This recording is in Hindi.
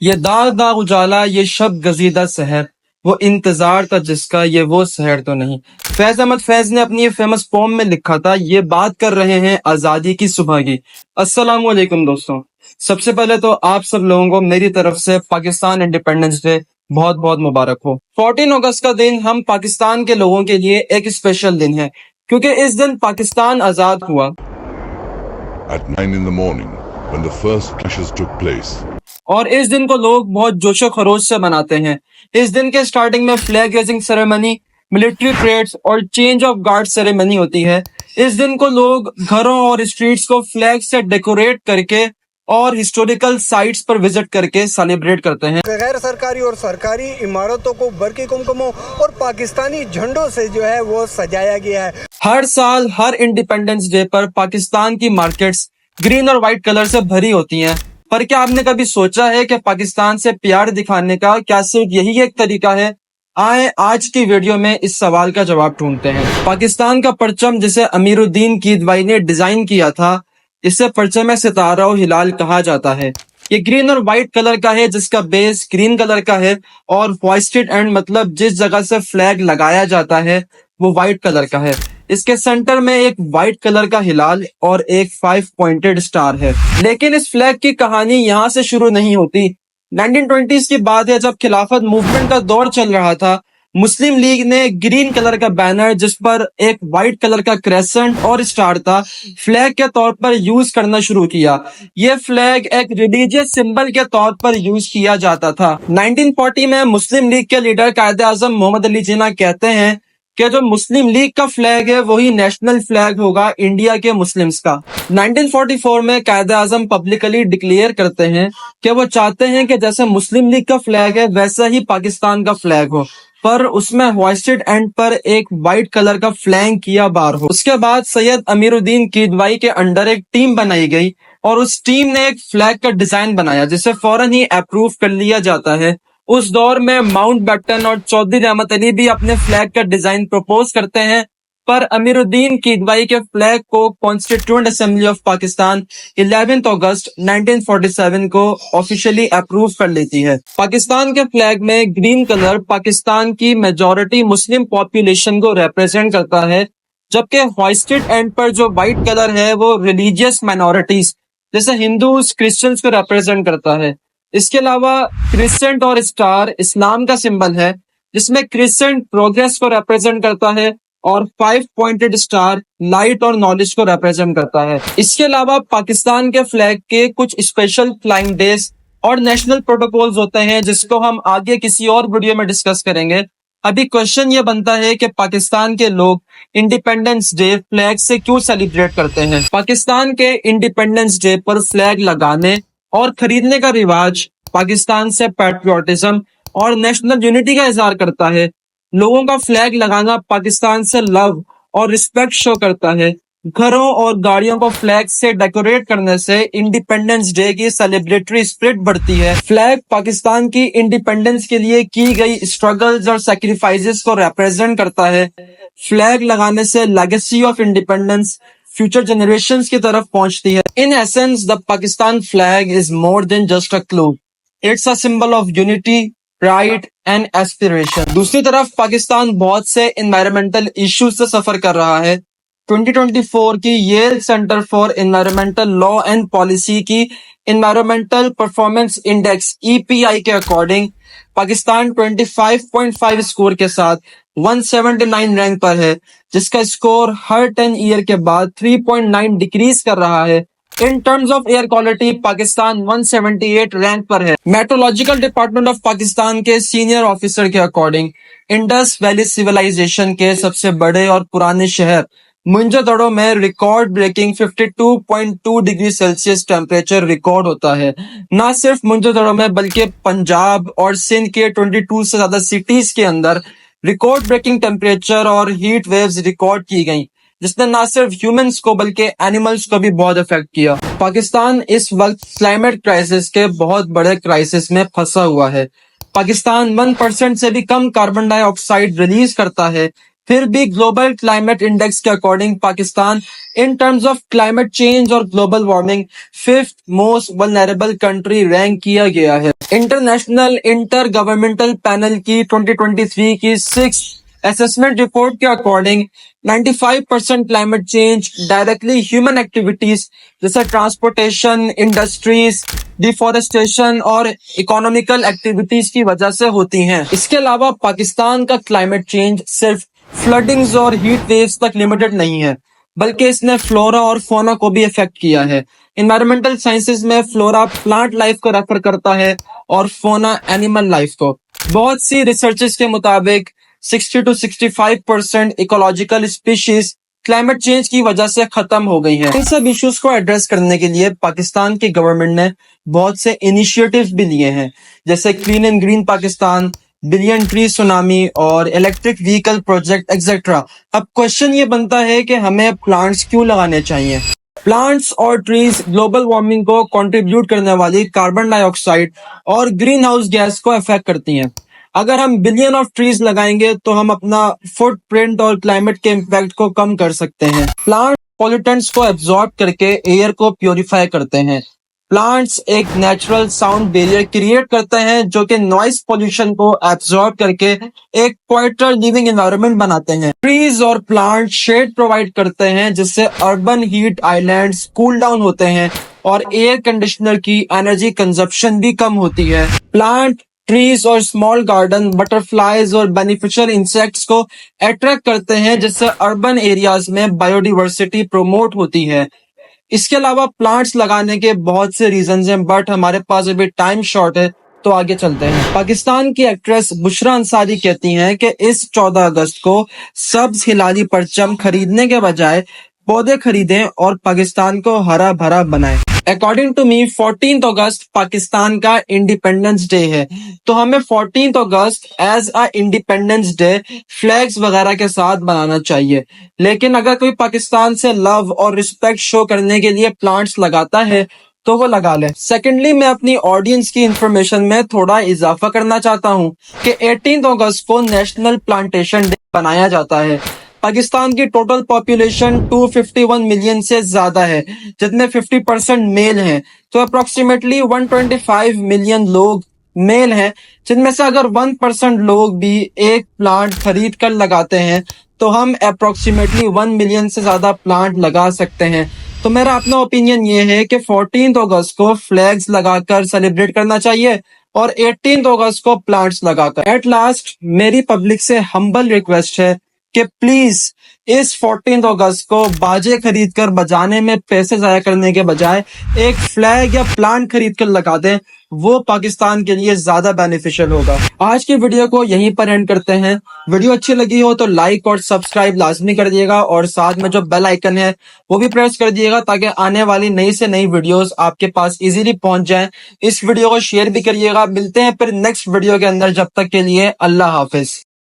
ये दाग दाग उजाला, ये शब गजीदा सहर, वो इंतजार था जिसका, ये वो सहर तो नहीं। फैज अहमद फैज ने अपनी ये फेमस पोम में लिखा था। ये बात कर रहे हैं आजादी की सुबह की। अस्सलाम वालेकुम दोस्तों, सबसे पहले तो आप सब लोगों को मेरी तरफ से पाकिस्तान इंडिपेंडेंस डे बहुत बहुत मुबारक हो। 14 अगस्त का दिन हम पाकिस्तान के लोगों के लिए एक स्पेशल दिन है, क्योंकि इस दिन पाकिस्तान आजाद हुआ। At 9 in the morning, when the first clashes took place, और इस दिन को लोग बहुत जोशो खरोश से मनाते हैं। इस दिन के स्टार्टिंग में flag raising ceremony, military parades और चेंज ऑफ गार्ड सेरेमनी होती है। इस दिन को लोग घरों और स्ट्रीट्स को फ्लैग से डेकोरेट करके और हिस्टोरिकल साइट्स पर विजिट करके सेलिब्रेट करते हैं। गैर सरकारी और सरकारी इमारतों को बरकी कुमकुमों और पाकिस्तानी झंडों से जो है वो सजाया गया है। हर साल हर इंडिपेंडेंस डे पर पाकिस्तान की मार्केट्स ग्रीन और व्हाइट कलर से भरी होती हैं। पर क्या आपने कभी सोचा है कि पाकिस्तान से प्यार दिखाने का क्या सिर्फ यही एक तरीका है? आए आज की वीडियो में इस सवाल का जवाब ढूंढते हैं। पाकिस्तान का परचम जिसे अमीरुद्दीन कीदवाई ने डिजाइन किया था, इसे परचम सितारा और हिलाल कहा जाता है। ये ग्रीन और व्हाइट कलर का है, जिसका बेस ग्रीन कलर का है और होइस्टेड एंड मतलब जिस जगह से फ्लैग लगाया जाता है वो व्हाइट कलर का है। इसके सेंटर में एक व्हाइट कलर का हिलाल और एक 5 पॉइंटेड स्टार है। लेकिन इस फ्लैग की कहानी यहाँ से शुरू नहीं होती। 1920s की बात है, जब खिलाफत मूवमेंट का दौर चल रहा था। मुस्लिम लीग ने ग्रीन कलर का बैनर जिस पर एक व्हाइट कलर का क्रेसेंट और स्टार था, फ्लैग के तौर पर यूज करना शुरू किया। यह फ्लैग एक रिलीजियस सिंबल के तौर पर यूज किया जाता था। 1940 में मुस्लिम लीग के लीडर कायदे आजम मोहम्मद अली जिन्ना कहते हैं कि जो मुस्लिम लीग का फ्लैग है वही नेशनल फ्लैग होगा इंडिया के मुस्लिम्स का। 1944 में कायदे आजम पब्लिकली डिक्लेयर करते हैं कि वो चाहते हैं कि जैसे मुस्लिम लीग का फ्लैग है वैसा ही पाकिस्तान का फ्लैग हो, पर उसमें होइस्टेड एंड पर एक व्हाइट कलर का फ्लैग किया बार हो। उसके बाद सैयद अमीरुद्दीन कीदवाई के अंडर एक टीम बनाई गई और उस टीम ने एक फ्लैग का डिजाइन बनाया जिसे फौरन ही अप्रूव कर लिया जाता है। उस दौर में माउंटबेटन और चौधरी रहमत अली भी अपने फ्लैग का डिजाइन प्रपोज करते हैं, पर अमीरुद्दीन कीदवाई के फ्लैग को कॉन्स्टिट्यूएंट असेंबली ऑफ पाकिस्तान 11 अगस्त 1947 को ऑफिशियली अप्रूव कर लेती है। पाकिस्तान के फ्लैग में ग्रीन कलर पाकिस्तान की मेजॉरिटी मुस्लिम पॉपुलेशन को रिप्रेजेंट करता है, जबकि होइस्टेड एंड पर जो व्हाइट कलर है वो रिलीजियस माइनॉरिटीज जैसे हिंदूज क्रिश्चियंस को रिप्रेजेंट करता है। इसके अलावा क्रिसेंट और स्टार इस्लाम का सिंबल है, जिसमें क्रिसेंट प्रोग्रेस को रिप्रेजेंट करता है और 5 पॉइंटेड स्टार लाइट और नॉलेज को रिप्रेजेंट करता है। इसके अलावा पाकिस्तान के फ्लैग के कुछ स्पेशल फ्लाइंग डेज और नेशनल प्रोटोकॉल्स होते हैं, जिसको हम आगे किसी और वीडियो में डिस्कस करेंगे। अभी क्वेश्चन ये बनता है कि पाकिस्तान के लोग इंडिपेंडेंस डे फ्लैग से क्यों सेलिब्रेट करते हैं? पाकिस्तान के इंडिपेंडेंस डे पर फ्लैग लगाने और खरीदने का रिवाज पाकिस्तान से पैट्रियोटिज्म और नेशनल यूनिटी का इजहार करता है। लोगों का फ्लैग लगाना पाकिस्तान से लव और रिस्पेक्ट शो करता है। घरों और गाड़ियों को फ्लैग से डेकोरेट करने से इंडिपेंडेंस डे की सेलिब्रेटरी स्पिरिट बढ़ती है। फ्लैग पाकिस्तान की इंडिपेंडेंस के लिए की गई स्ट्रगल्स और सैक्रिफाइसेस को रिप्रेजेंट करता है। फ्लैग लगाने से legacy of independence future generations की तरफ पहुंचती है। In essence the Pakistan flag is more than just a cloth, it's a symbol of unity, pride and aspiration. दूसरी तरफ पाकिस्तान बहुत से एनवायरमेंटल इश्यूज से सफर कर रहा है। 2024 की Yale center for environmental law and policy की एनवायरमेंटल परफॉर्मेंस इंडेक्स EPI के अकॉर्डिंग पाकिस्तान 25.5 स्कोर के साथ 179 रैंक पर है, जिसका स्कोर हर 10 ईयर के बाद 3.9 डिक्रीज कर रहा है। In terms of air quality Pakistan 178 rank पर है। मेट्रोलॉजिकल डिपार्टमेंट ऑफ पाकिस्तान के सीनियर ऑफिसर के अकॉर्डिंग इंडस वैली सिविलाइजेशन के सबसे बड़े और पुराने शहर मोइंजोदड़ो में record breaking 52.2 degree Celsius temperature record होता है। न सिर्फ मोइंजोदड़ो में बल्कि पंजाब और सिंध के 22 से ज्यादा सिटीज के अंदर रिकॉर्ड ब्रेकिंग टेम्परेचर और हीट वेव्स रिकॉर्ड की गई, जिसने न सिर्फ ह्यूमंस को बल्कि एनिमल्स को भी बहुत इफेक्ट किया। पाकिस्तान इस वक्त क्लाइमेट क्राइसिस के बहुत बड़े क्राइसिस में फंसा हुआ है। पाकिस्तान 1% से भी कम कार्बन डाइऑक्साइड रिलीज करता है। फिर भी ग्लोबल क्लाइमेट इंडेक्स के according Pakistan in terms of climate change और global warming 5th most vulnerable country rank किया गया है। इंटरनेशनल इंटर गवर्नमेंटल पैनल की 2023 की 6th असेसमेंट रिपोर्ट के according 95% climate change directly human activities जैसे ट्रांसपोर्टेशन, इंडस्ट्रीज, डिफॉरेस्टेशन और इकोनॉमिकल एक्टिविटीज की वजह से होती हैं। इसके अलावा पाकिस्तान का क्लाइमेट चेंज सिर्फ फ्लडिंग्स और हीट वेव्स तक लिमिटेड नहीं है, बल्कि इसने फ्लोरा और फोना को भी इफेक्ट किया है। एनवायरमेंटल साइंसेज में फ्लोरा प्लांट लाइफ को रेफर करता है और फोना एनिमल लाइफ को। बहुत सी रिसर्चेस के मुताबिक 60 to 65% ecological species climate change की वजह से खत्म हो गई हैं। इन सब इश्यूज को एड्रेस करने के लिए पाकिस्तान की गवर्नमेंट ने बहुत से इनिशिएटिव्स भी लिए हैं, जैसे clean and green Pakistan, billion tree tsunami और इलेक्ट्रिक व्हीकल प्रोजेक्ट एक्सेट्रा। अब क्वेश्चन ये बनता है कि हमें प्लांट्स क्यों लगाने चाहिए। प्लांट्स और ट्रीज ग्लोबल वार्मिंग को कंट्रीब्यूट करने वाली कार्बन डाइऑक्साइड और ग्रीन हाउस गैस को अफेक्ट करती हैं। अगर हम बिलियन ऑफ ट्रीज लगाएंगे तो हम अपना फुटप्रिंट और क्लाइमेट के इम्पैक्ट को कम कर सकते हैं। प्लांट पॉल्यूटेंट्स को एब्जॉर्ब करके एयर को प्योरीफाई करते हैं। प्लांट्स एक नेचुरल साउंड बैरियर क्रिएट करते हैं जो कि नॉइस पोल्यूशन को एब्जॉर्ब करके एक क्वाइटर लिविंग एनवायरनमेंट बनाते हैं। ट्रीज और प्लांट शेड प्रोवाइड करते हैं जिससे urban heat islands cool down होते हैं और एयर कंडीशनर की एनर्जी कंजप्शन भी कम होती है। प्लांट, ट्रीज और स्मॉल गार्डन बटरफ्लाईज और बेनिफिशियल इंसेक्ट्स को अट्रैक्ट करते हैं जिससे अर्बन एरियाज में बायोडिवर्सिटी प्रमोट होती है। इसके अलावा प्लांट्स लगाने के बहुत से रीजंस हैं, बट हमारे पास अभी टाइम शॉर्ट है तो आगे चलते हैं। पाकिस्तान की एक्ट्रेस बुशरा अंसारी कहती हैं कि इस 14 अगस्त को सब्ज हिलाली परचम खरीदने के बजाय पौधे खरीदें और पाकिस्तान को हरा भरा बनाएं। अकॉर्डिंग टू मी 14th अगस्त पाकिस्तान का इंडिपेंडेंस डे है, तो हमें 14th अगस्त as a independence day flags वगैरह के साथ बनाना चाहिए। लेकिन अगर कोई पाकिस्तान से लव और रिस्पेक्ट शो करने के लिए प्लांट्स लगाता है तो वो लगा ले। सेकेंडली, मैं अपनी ऑडियंस की इंफॉर्मेशन में थोड़ा इजाफा करना चाहता हूँ कि 18th अगस्त को नेशनल प्लांटेशन डे बनाया जाता है। पाकिस्तान की टोटल पॉपुलेशन 251 मिलियन से ज्यादा है, जिसमें 50% मेल हैं, तो अप्रोक्सीमेटली 125 मिलियन लोग मेल हैं, जिनमें से अगर 1% लोग भी एक प्लांट खरीद कर लगाते हैं तो हम अप्रोक्सीमेटली 1 मिलियन से ज्यादा प्लांट लगा सकते हैं। तो मेरा अपना ओपिनियन ये है कि 14th अगस्त को फ्लैग्स लगाकर सेलिब्रेट करना चाहिए और 18th अगस्त को प्लांट्स लगाकर। एट लास्ट मेरी पब्लिक से हम्बल रिक्वेस्ट है कि प्लीज इस 14th अगस्त को बाजे खरीद कर बजाने में पैसे जाया करने के बजाय एक फ्लैग या प्लांट खरीद कर लगा दें, वो पाकिस्तान के लिए ज्यादा बेनिफिशियल होगा। आज की वीडियो को यहीं पर एंड करते हैं। वीडियो अच्छी लगी हो तो लाइक और सब्सक्राइब लाजमी कर दिएगा और साथ में जो बेल आइकन है वो भी प्रेस कर दिएगा ताकि आने वाली नई से नई वीडियोस आपके पास इजीली पहुंच जाएं। इस वीडियो को शेयर भी करिएगा। मिलते हैं फिर नेक्स्ट वीडियो के अंदर, जब तक के लिए अल्लाह हाफिज।